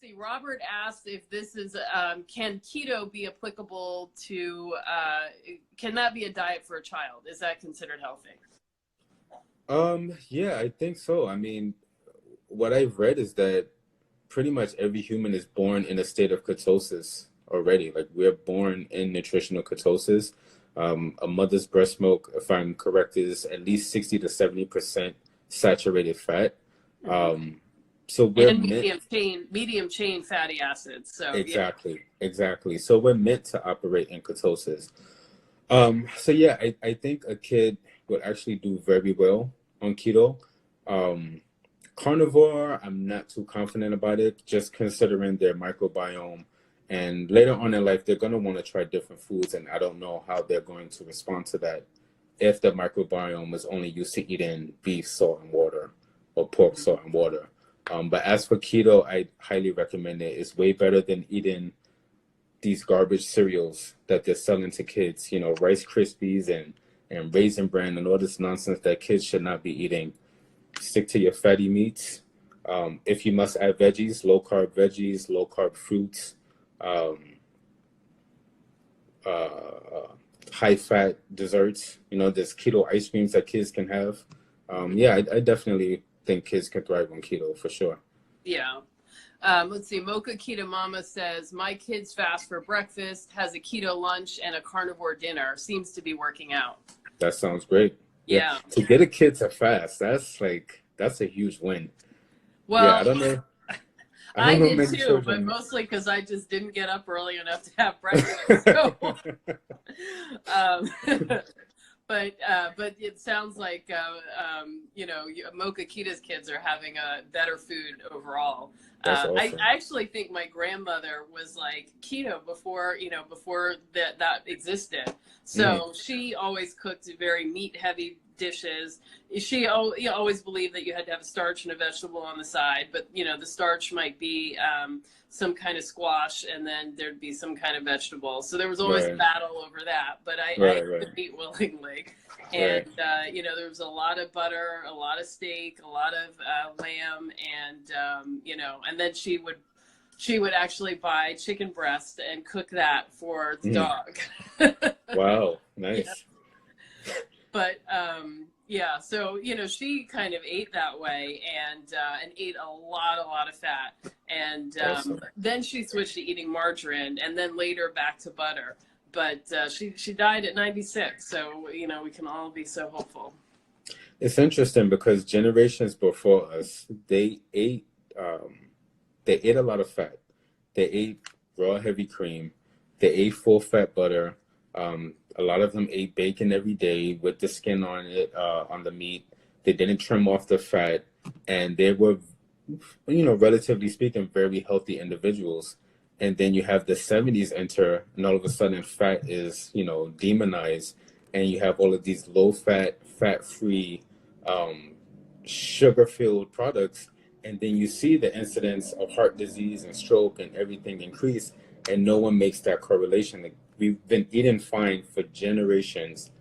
let's see. Robert asked if this is, can keto be applicable to, can that be a diet for a child? Is that considered healthy? Yeah, I think so. I mean, what I've read is that pretty much every human is born in a state of ketosis already. Like we're born in nutritional ketosis. A mother's breast milk, if I'm correct, is at least 60 to 70% saturated fat. So we're And meant medium chain fatty acids. So yeah. exactly. So we're meant to operate in ketosis. So yeah, I think a kid would actually do very well on keto. Carnivore, I'm not too confident about it, just considering their microbiome. And later on in life, they're going to want to try different foods, and I don't know how they're going to respond to that if the microbiome is only used to eating beef, salt, and water, or pork, salt, and water. But as for keto, I highly recommend it. It's way better than eating these garbage cereals that they're selling to kids, you know, Rice Krispies and Raisin Bran and all this nonsense that kids should not be eating. Stick to your fatty meats. If you must add veggies, low carb fruits, high fat desserts. You know, there's keto ice creams that kids can have. Yeah, I definitely think kids can thrive on keto for sure. Yeah. Let's see. Mocha Keto Mama says, my kids fast for breakfast, has a keto lunch and a carnivore dinner. Seems to be working out. That sounds great. Yeah. To get a kid to fast, that's a huge win. Well, yeah, I don't know. I know did many too, children. but mostly because I just didn't get up early enough to have breakfast. So, but it sounds like you know, Mocha Kita's kids are having a better food overall. That's awesome. I actually think my grandmother was like keto before, you know, before that existed. So she always cooked very meat heavy dishes. She always believed that you had to have a starch and a vegetable on the side, but you know, the starch might be some kind of squash and then there'd be some kind of vegetable. So there was always a battle over that, but I could eat willingly. And, you know, there was a lot of butter, a lot of steak, a lot of lamb, and, you know, and then she would actually buy chicken breast and cook that for the dog. Wow. Nice. Yeah. But, yeah, so, you know, she kind of ate that way and ate a lot of fat. And awesome. Then she switched to eating margarine and then later back to butter. But she died at 96. So, you know, we can all be so hopeful. It's interesting because generations before us, they ate a lot of fat. They ate raw heavy cream. They ate full fat butter. A lot of them ate bacon every day with the skin on it, on the meat. They didn't trim off the fat, and they were, you know, relatively speaking, very healthy individuals. And then you have the 70s enter, and all of a sudden fat is, you know, demonized, and you have all of these low fat, fat-free, sugar-filled products, and then you see the incidence of heart disease and stroke and everything increase, and no one makes that correlation. Like, we've been eating fine for generations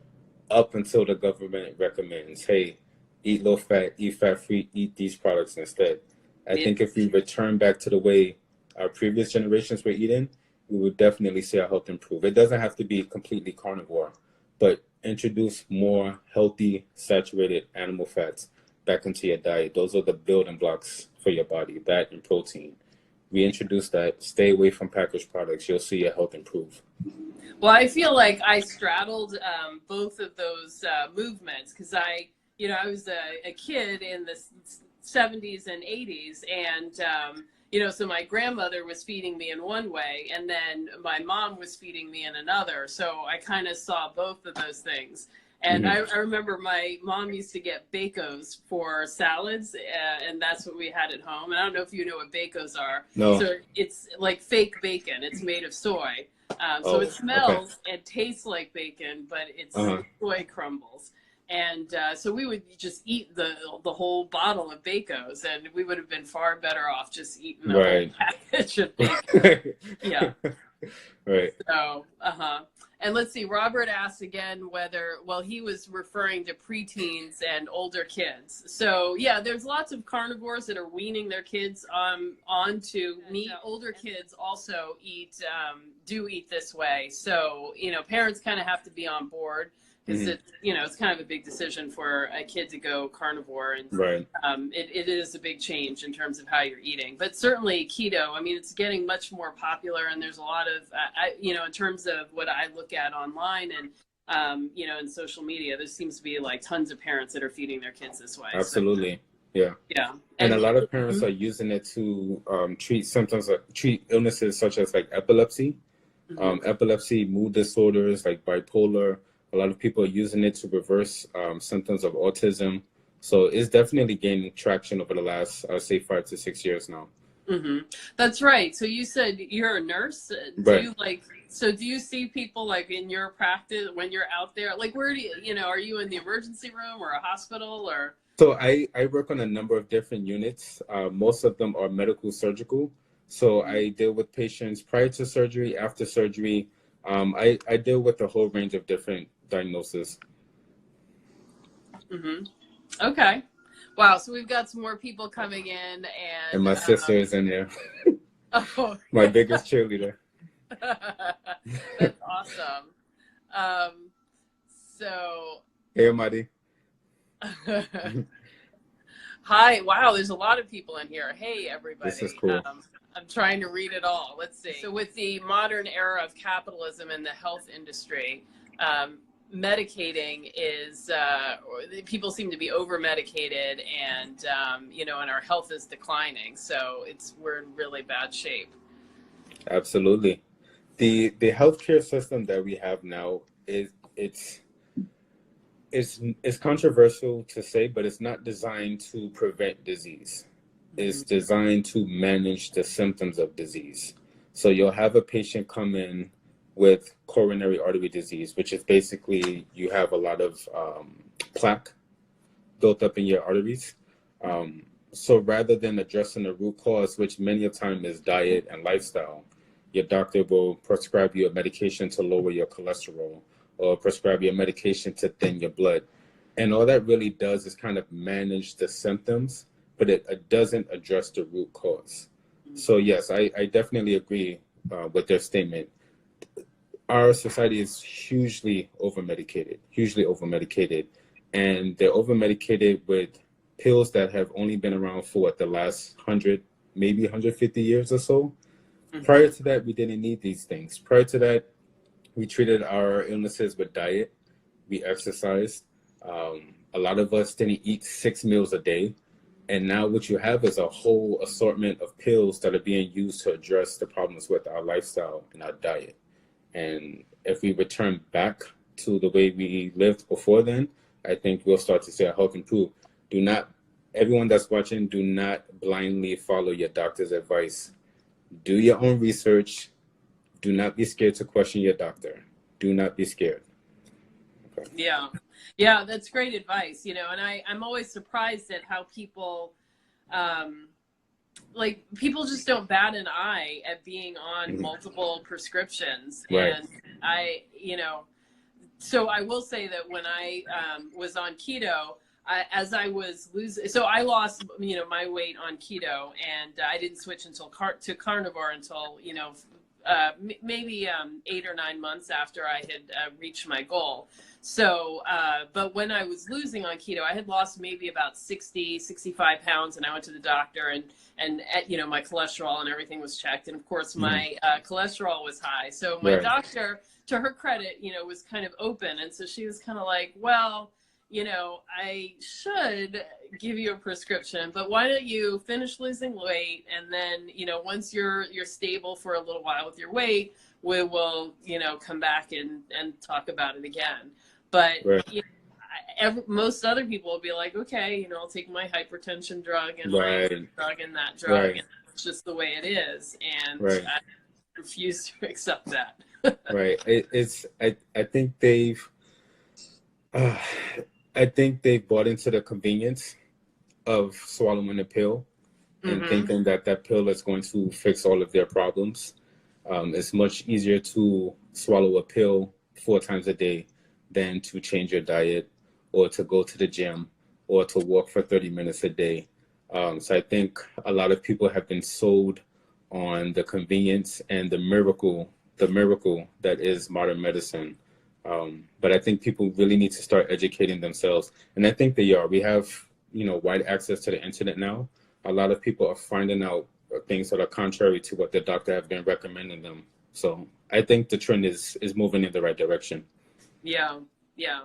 up until the government recommends, hey, eat low fat, eat fat free, eat these products instead. I think if we return back to the way our previous generations were eating, we would definitely see our health improve. It doesn't have to be completely carnivore, but introduce more healthy, saturated animal fats back into your diet. Those are the building blocks for your body, that and protein. Reintroduce that. Stay away from packaged products. You'll see your health improve. Well, I feel like I straddled both of those movements because I was a kid in the 70s and 80s, and you know, so my grandmother was feeding me in one way, and then my mom was feeding me in another. So I kind of saw both of those things. And I remember my mom used to get Bacos for salads, and that's what we had at home. And I don't know if you know what Bacos are. No. So it's like fake bacon. It's made of soy. So it smells and tastes like bacon, but it's soy crumbles. And so we would just eat the whole bottle of Bacos, and we would have been far better off just eating the whole package of bacon. Yeah. Right. So, And let's see, Robert asked again whether, well, he was referring to preteens and older kids. So yeah, there's lots of carnivores that are weaning their kids onto meat. Older kids also do eat this way. So, you know, parents kind of have to be on board, because it's kind of a big decision for a kid to go carnivore, and it is a big change in terms of how you're eating. But certainly keto, I mean, it's getting much more popular, and there's a lot of in terms of what I look at online and in social media, there seems to be like tons of parents that are feeding their kids this way. Absolutely. So, yeah. And a lot of parents are using it to treat illnesses such as like epilepsy, epilepsy, mood disorders like bipolar. A lot of people are using it to reverse symptoms of autism. So it's definitely gaining traction over the last, I would say, 5 to 6 years now. That's right. So you said you're a nurse. Do you see people like in your practice when you're out there? Like, where do are you in the emergency room or a hospital or? So I work on a number of different units. Most of them are medical surgical. So I deal with patients prior to surgery, after surgery. I deal with a whole range of different diagnosis. Okay. Wow. So we've got some more people coming in, and my sister is in there. Oh, my biggest cheerleader. That's awesome. So. Hey, Amadi. Hi. Wow. There's a lot of people in here. Hey, everybody. This is cool. I'm trying to read it all. Let's see. So with the modern era of capitalism in the health industry, medicating is, people seem to be over medicated, and, and our health is declining. So we're in really bad shape. Absolutely. The healthcare system that we have now it's controversial to say, but it's not designed to prevent disease. It's designed to manage the symptoms of disease. So you'll have a patient come in with coronary artery disease, which is basically you have a lot of plaque built up in your arteries. So rather than addressing the root cause, which many a time is diet and lifestyle, your doctor will prescribe you a medication to lower your cholesterol or prescribe you a medication to thin your blood. And all that really does is kind of manage the symptoms, but it doesn't address the root cause. So yes, I definitely agree with their statement. Our society is hugely over-medicated, and they're over-medicated with pills that have only been around for the last 100, maybe 150 years or so. Prior to that, we didn't need these things. Prior to that, we treated our illnesses with diet. We exercised. A lot of us didn't eat 6 meals a day. And now what you have is a whole assortment of pills that are being used to address the problems with our lifestyle and our diet. And if we return back to the way we lived before then, I think we'll start to see our health improve. Everyone that's watching, do not blindly follow your doctor's advice. Do your own research. Do not be scared to question your doctor. Do not be scared. Okay. Yeah, that's great advice, and I'm always surprised at how people, people just don't bat an eye at being on multiple prescriptions. Right. And so I will say that when I was on keto, as I was losing, so I lost, my weight on keto, and I didn't switch to carnivore until, maybe 8 or 9 months after I had reached my goal. So, but when I was losing on keto, I had lost maybe about 65 pounds, and I went to the doctor, and my cholesterol and everything was checked. And of course my cholesterol was high. So my doctor, to her credit, was kind of open. And so she was kind of like, well, I should give you a prescription, but why don't you finish losing weight, and then, once you're stable for a little while with your weight, we will, come back and talk about it again. But most other people will be like, okay, I'll take my hypertension drug and my drug and that drug, and it's just the way it is, and I refuse to accept that. I think they've bought into the convenience of swallowing a pill and thinking that pill is going to fix all of their problems. It's much easier to swallow a pill 4 times a day than to change your diet or to go to the gym or to walk for 30 minutes a day. So I think a lot of people have been sold on the convenience and the miracle that is modern medicine. But I think people really need to start educating themselves. And I think they are. We have, wide access to the internet now. A lot of people are finding out things that are contrary to what the doctor have been recommending them. So I think the trend is moving in the right direction. Yeah. Yeah.